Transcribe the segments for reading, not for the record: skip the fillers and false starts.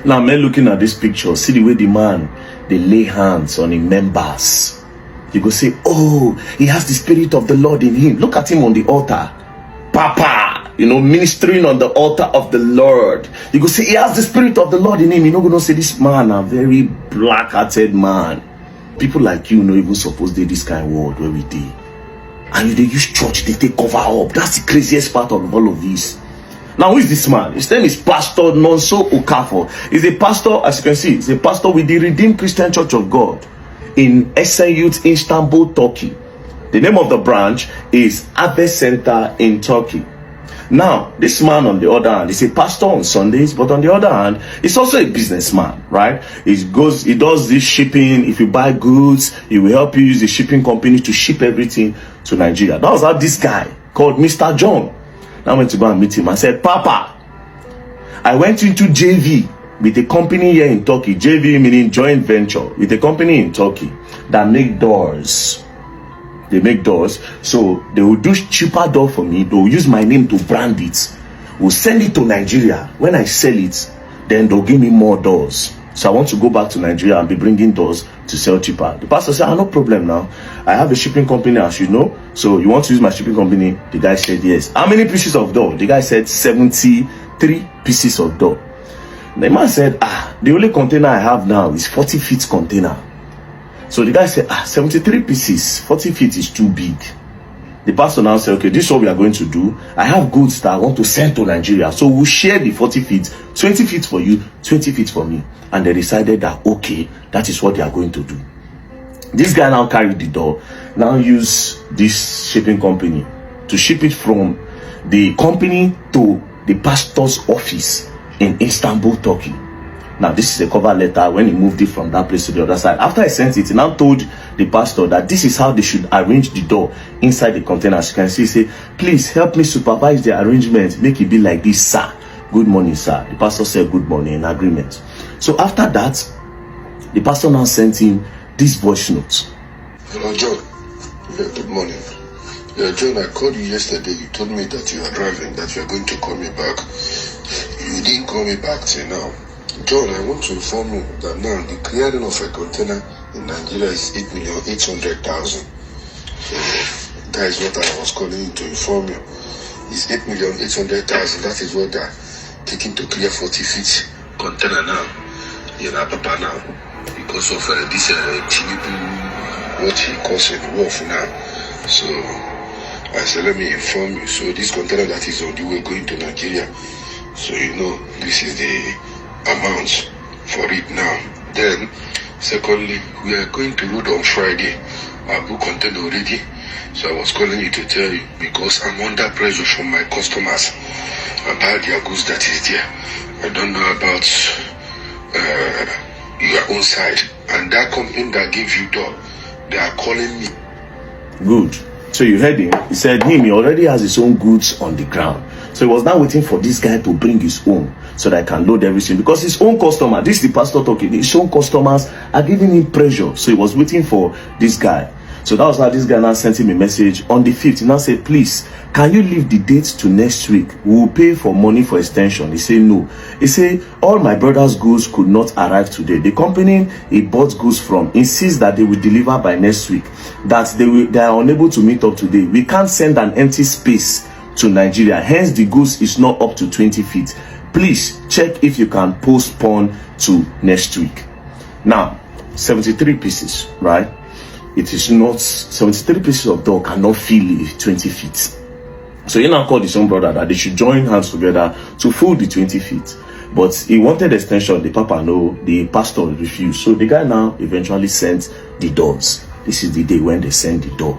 Now, men looking at this picture, see the way the man, they lay hands on his members. You go say, oh, he has the Spirit of the Lord in him. Look at him on the altar. Papa, ministering on the altar of the Lord. You go say, he has the Spirit of the Lord in him. You're not going to say, this man, a very black-hearted man. People like you, even supposed to do this kind of world where we did. And they use church, they take cover up. That's the craziest part of all of this. Now, who is this man? His name is Pastor Nonso Okafor. He's a pastor, as you can see, he's a pastor with the Redeemed Christian Church of God in Esen Youth, Istanbul, Turkey. The name of the branch is Abe Center in Turkey. Now, this man, on the other hand, is a pastor on Sundays, but on the other hand, he's also a businessman, right? He does this shipping. If you buy goods, he will help you use the shipping company to ship everything to Nigeria. That was how this guy called Mr. John. I went to go and meet him. I said, Papa, I went into JV with a company here in Turkey. JV meaning joint venture with a company in Turkey that make doors. They make doors. So they will do cheaper door for me. They will use my name to brand it. We'll send it to Nigeria. When I sell it, then they'll give me more doors. So I want to go back to Nigeria and be bringing doors to sell cheaper. The pastor said, no problem now. I have a shipping company, as you know. So you want to use my shipping company? The guy said yes. How many pieces of door? The guy said 73 pieces of door. The man said, the only container I have now is 40 feet container. So the guy said, 73 pieces, 40 feet is too big. The pastor now said, okay, this is what we are going to do. I have goods that I want to send to Nigeria. So we'll share the 40 feet, 20 feet for you, 20 feet for me. And they decided that, okay, that is what they are going to do. This guy now carried the door, now use this shipping company to ship it from the company to the pastor's office in Istanbul, Turkey. Now, this is a cover letter when he moved it from that place to the other side. After I sent it, he now told the pastor that this is how they should arrange the door inside the container. As you can see, he said, please help me supervise the arrangement. Make it be like this, sir. Good morning, sir. The pastor said good morning in agreement. So after that, the pastor now sent him this voice note. Hello, John. Yeah, good morning. Yeah, John, I called you yesterday. You told me that you are driving, that you are going to call me back. You didn't call me back till now. John, I want to inform you that now the clearing of a container in Nigeria is 8,800,000. So that is what I was calling you to inform you. It's 8,800,000. That is what they're taking to clear 40 feet container now in Ababa now because of this Tinubu, what he calls it, wolf now. So I said, let me inform you. So this container that is on the way going to Nigeria, so this is the amounts for it now. Then secondly, we are going to road on Friday. I booked container already, so I was calling you to tell you because I'm under pressure from my customers about their goods that is there. I don't know about your own side, and that company that gave you door, they are calling me. Good. So you heard him. He said he already has his own goods on the ground. So he was now waiting for this guy to bring his own so that I can load everything. Because his own customer, this is the pastor talking, his own customers are giving him pressure. So he was waiting for this guy. So that was how this guy now sent him a message on the 5th. He now said, please, can you leave the date to next week? We will pay for money for extension. He said, no. He said, all my brother's goods could not arrive today. The company he bought goods from insists that they will deliver by next week, that they are unable to meet up today. We can't send an empty space to Nigeria. Hence, the goods is not up to 20 feet. Please check if you can postpone to next week. Now, 73 pieces, right? It is not 73 pieces of door cannot fill 20 feet. So he now called his own brother that they should join hands together to fill the 20 feet. But he wanted extension. The papa no, the pastor refused. So the guy now eventually sent the doors. This is the day when they send the door.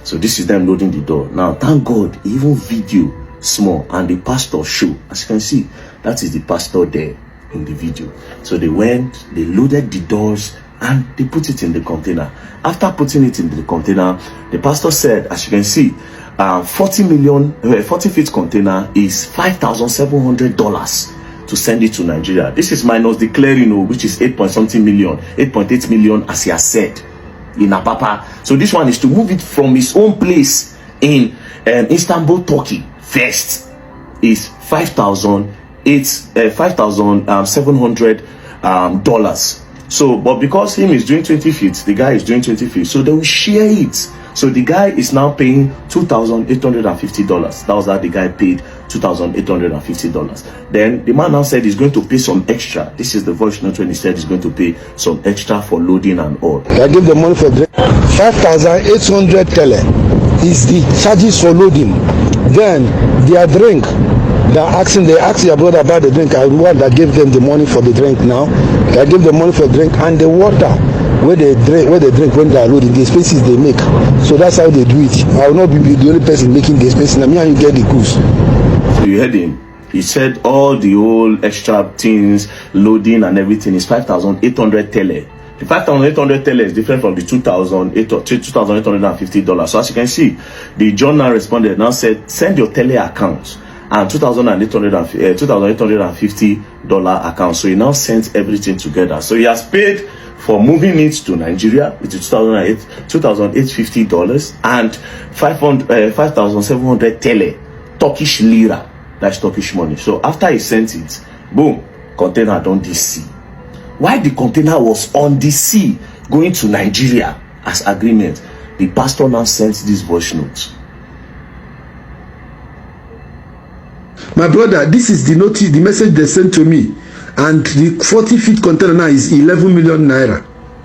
So this is them loading the door. Now, thank God, even video small and the pastor show. As you can see, that is the pastor there in the video. So they went, they loaded the doors and they put it in the container. After putting it in the container, the pastor said, as you can see, 40 feet container is $5,700 to send it to Nigeria. This is minus the clearing, which is 8.8 million, as he has said in Apapa. So this one is to move it from his own place in Istanbul, Turkey. First is 5,800. $5,700. So, but because him is doing 20 feet, the guy is doing 20 feet, so they will share it. So the guy is now paying $2,850. That was how the guy paid $2,850. Then the man now said he's going to pay some extra. This is the voice note when he said he's going to pay some extra for loading and all. I give the money for drink. 5,800 tele is the charges for loading. Then their drink. They ask your brother about the drink. I want that gave them the money for the drink now. I give the money for drink and the water where they drink when they are loading, the spaces they make. So that's how they do it. I will not be the only person making the spaces. Now me and you get the goods. So you heard him. He said all the whole extra things, loading and everything is 5,800 tele. The 5,800 tele is different from the $2,850. So as you can see, the John now responded, now said, send your tele accounts and $2,850 account. So he now sent everything together. So he has paid for moving it to Nigeria, which is $2,850 and 5,700 tele, Turkish lira. That's Turkish money. So after he sent it, boom, container on the sea. While the container was on the sea going to Nigeria as agreement, the pastor now sent this voice note. My brother, this is the notice, the message they sent to me, and the 40-feet container now is 11 million naira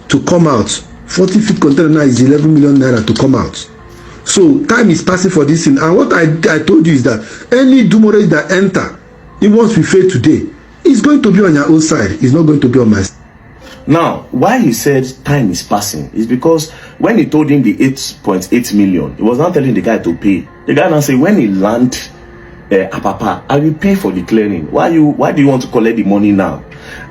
to come out. 40-feet container now is 11 million naira to come out. So time is passing for this thing, and what I told you is that any dumorage that enter, it once we fail today, it's going to be on your own side. It's not going to be on my side. Now, why he said time is passing is because when he told him the 8.8 million, he was not telling the guy to pay. The guy now said, when he land Papa, I will pay for the clearing. Why do you want to collect the money now?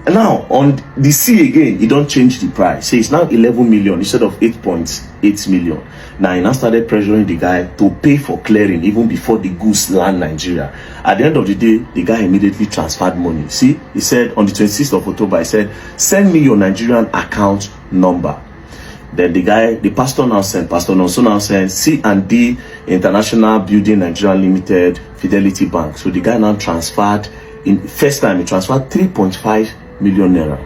And now on the sea again, he don't change the price. So it's now 11 million instead of 8.8 million. Now he now started pressuring the guy to pay for clearing even before the goods land Nigeria. At the end of the day, the guy immediately transferred money. See, he said on the 26th of October, he said, send me your Nigerian account number. Then the pastor now sent C&D International Building Nigeria Limited, Fidelity Bank. So the guy now transferred, first time he transferred 3.5 million naira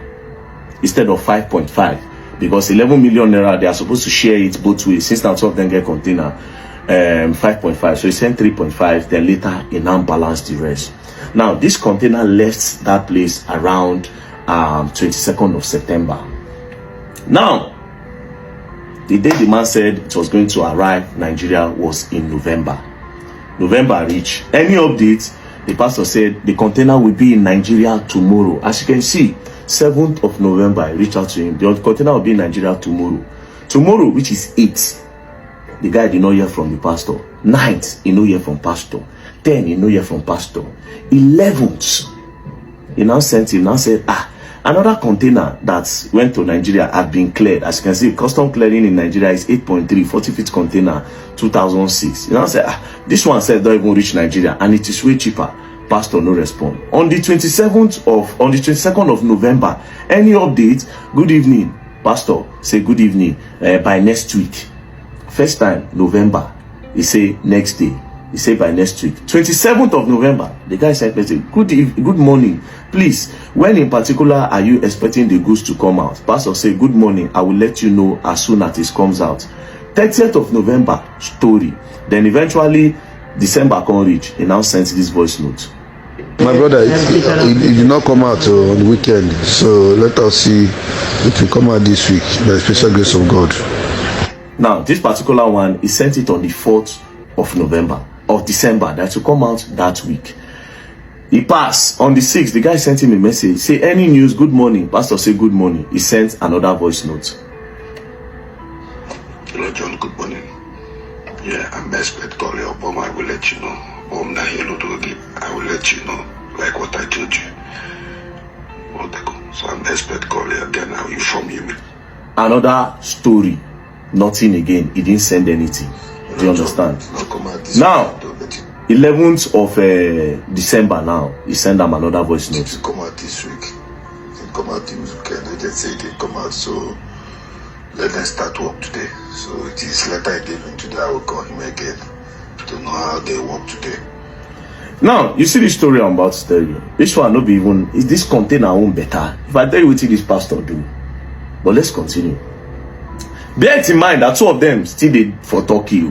instead of 5.5, because 11 million naira, they are supposed to share it both ways. Since now two of them get container, 5.5. So he sent 3.5, then later he now balanced the rest. Now this container left that place around 22nd of September. Now, the day the man said it was going to arrive Nigeria was in November. November reached. Any updates? The pastor said the container will be in Nigeria tomorrow. As you can see, 7th of November, I reached out to him. The container will be in Nigeria tomorrow. Tomorrow, which is 8th, the guy did not hear from the pastor. 9th, he no hear from pastor. 10th, he no hear from pastor. 11th, he now sent him, now said, another container that went to Nigeria had been cleared. As you can see, custom clearing in Nigeria is 8.3, 40-feet container, 2006. You know, say, this one said don't even reach Nigeria, and it is way cheaper. Pastor no respond. On the 22nd of November, any update? Good evening, pastor. Say good evening. By next week. First time November, he say next day. He said by next week. 27th of November, the guy sent message, good morning. Please, when in particular are you expecting the goods to come out? Pastor said, good morning. I will let you know as soon as it comes out. 30th of November, story. Then eventually, December can reach. He now sent this voice note. My brother, it did not come out on the weekend. So let us see if it will come out this week by the special grace of God. Now, this particular one, he sent it on the 4th of December, that will come out that week. He passed on the 6th. The guy sent him a message, say any news, good morning. Pastor say good morning. He sent another voice note. Hello John, good morning. Yeah, I'm expect call your mom. I will let you know. I will let you know, like what I told you. So I'm expect call you again. I will inform you. Another story, nothing again. He didn't send anything. Do you understand? Now, 11th of December now, he sent them another voice note. It come out this week. It come out this weekend. They just say it come out, so let them start work today. So it is letter I gave him today. I will call him again to know how they work today. Now, you see this story I'm about to tell you. This one no be even, is this container own better? If I tell you what this pastor do. But let's continue. Bear it in mind that two of them still did for Turkey.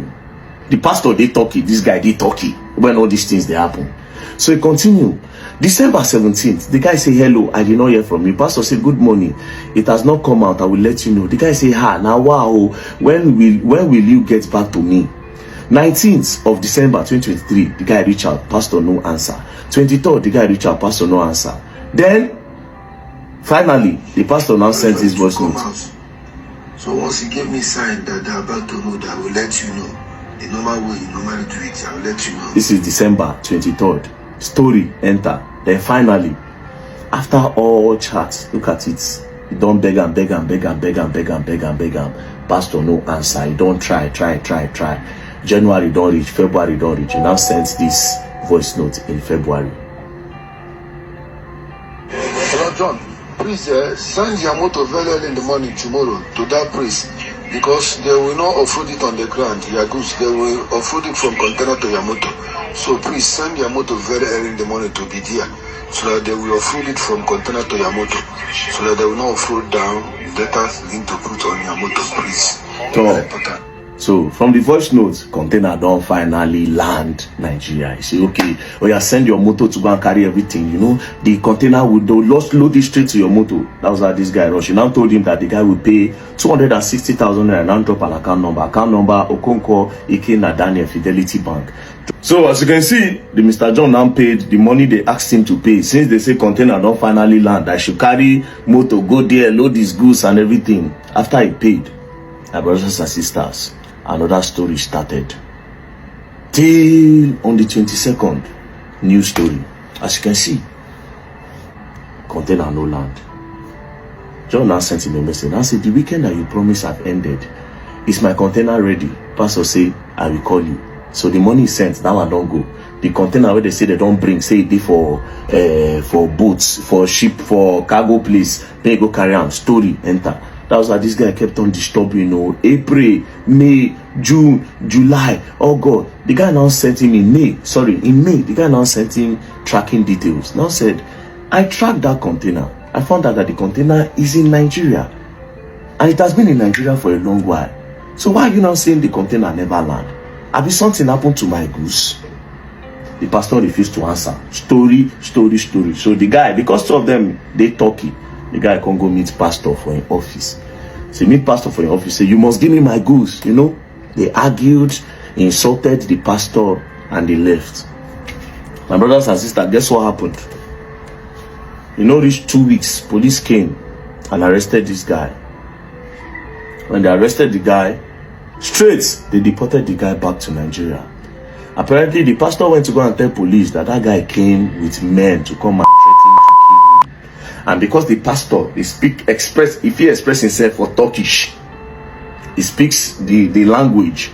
The pastor did Turkey, this guy did Turkey when all these things they happen. So he continue. December 17th, the guy say, hello, I did not hear from you. Pastor said, good morning. It has not come out, I will let you know. The guy say, now wow, when will you get back to me? 19th of December 2023, the guy reach out, pastor no answer. 23rd, the guy reach out, pastor no answer. Then finally the pastor now sends his voice note. So once he gave me sign that they're about to know, that I will let you know. The normal way you normally do it, I will let you know. This is December 23rd. Story enter. Then finally, after all chats, look at it. You don't beg and beg and beg and beg and beg and beg and beg and pastor no answer. You don't try. January don't reach, February don't reach. You now send this voice note in February. Hello, John. Please send your motor very early in the morning tomorrow to that priest, because they will not offload it on the ground. Your goods, they will offload it from container to your motor. So please send your motor very early in the morning to be there, so that they will offload it from container to your motor, so that they will not offload down data link to put on your motor, please. Very important. So from the voice notes, container don't finally land Nigeria. You say, okay, or you send your motor to go and carry everything. You know, the container will load it straight to your motor. That was how this guy rushed. You now told him that the guy will pay 260,000 and now drop an account number. Account number Okonkwo Ike Daniel Fidelity Bank. So as you can see, the Mr. John now paid the money they asked him to pay. Since they say container don't finally land, I should carry motor, go there, load his goods and everything. After he paid, my brothers and sisters, another story started. Till on the 22nd, new story. As you can see, container no land. John now sent him a message. Now said, the weekend that you promised have ended. Is my container ready? Pastor say, I will call you. So the money is sent, now I don't go. The container where they say they don't bring, say it for boats, for ship, for cargo place. They go carry on. Story enter. That was how this guy kept on disturbing, you know. April, May, June, July. Oh God. The guy now sent him in May. The guy now sent him tracking details. Now said, I tracked that container. I found out that the container is in Nigeria. And it has been in Nigeria for a long while. So why are you now saying the container never land? Have something happened to my goose? The pastor refused to answer. Story. So the guy, because two of them, they talky. The guy can't go meet pastor for an office. So meet pastor for an office. Say, you must give me my goods. You know, they argued, insulted the pastor, and they left. My brothers and sisters, guess what happened? You know, reached 2 weeks, police came and arrested this guy. When they arrested the guy, straight, they deported the guy back to Nigeria. Apparently, the pastor went to go and tell police that guy came with men to come and threaten to kill him. And because the pastor, if he express himself for Turkish, he speaks the language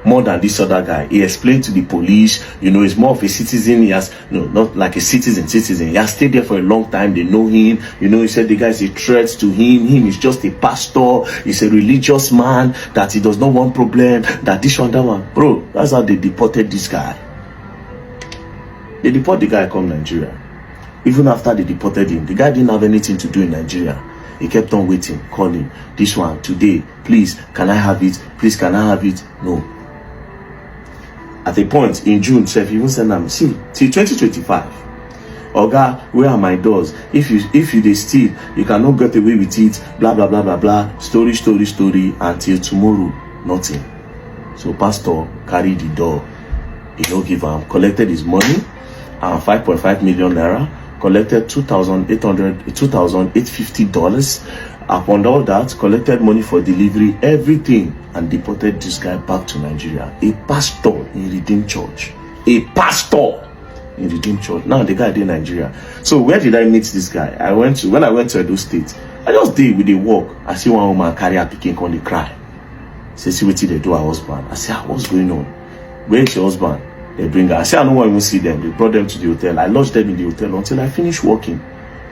more than this other guy. He explained to the police, you know, he's more of a citizen. He has, no, not like a citizen. He has stayed there for a long time. They know him. You know, he said the guy is a threat to him. Him is just a pastor. He's a religious man, that he does not want problem, that this one, that one. Bro, that's how they deported this guy. They deport the guy come Nigeria. Even after they deported him, the guy didn't have anything to do in Nigeria. He kept on waiting, calling. This one, today, please, can I have it? Please, can I have it? No. At a point in June, Chef even said, see, till 2025. Oga, where are my doors? If you they steal, you cannot get away with it. Blah blah blah blah blah. Story until tomorrow, nothing. So pastor carried the door. He no give him, collected his money, 5.5 million naira, collected $2,850. Upon all that, collected money for delivery, everything, and deported this guy back to Nigeria. A pastor in Redeemed Church. Now the guy in Nigeria. So where did I meet this guy? When I went to Edo State, I just did with the walk. I see one woman carry her pikin on the cry. Say, see what they do her husband. I say, what's going on? Where's your husband? They bring her. I say, I don't want to even see them. They brought them to the hotel. I lodged them in the hotel until I finished working.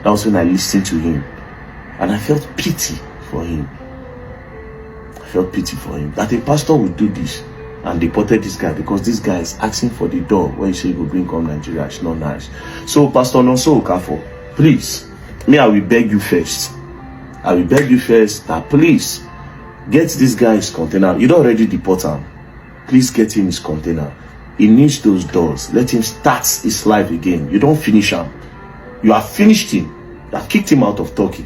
That was when I listened to him. And I felt pity for him. That a pastor would do this. and deported this guy because this guy is asking for the door where you say you will bring come Nigeria. It's not nice. So Pastor Nonso Okafor, please, me, I will beg you first. I will beg you first that please get this guy his container. You don't already deport him. Please get him his container. He needs those doors. Let him start his life again. You don't finish him. You have finished him. You have kicked him out of Turkey.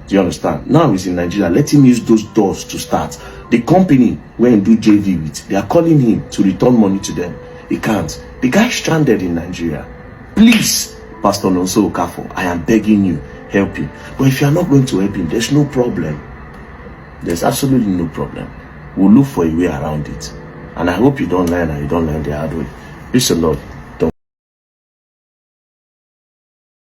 Do you understand? Now he's in Nigeria. Let him use those doors to start. The company where he do JV with, they are calling him to return money to them. He can't. The guy is stranded in Nigeria. Please, Pastor Nonso Okafor, I am begging you, help him. But if you are not going to help him, there's no problem. There's absolutely no problem. We'll look for a way around it. And I hope you don't learn and you don't learn the hard way. Peace the Lord.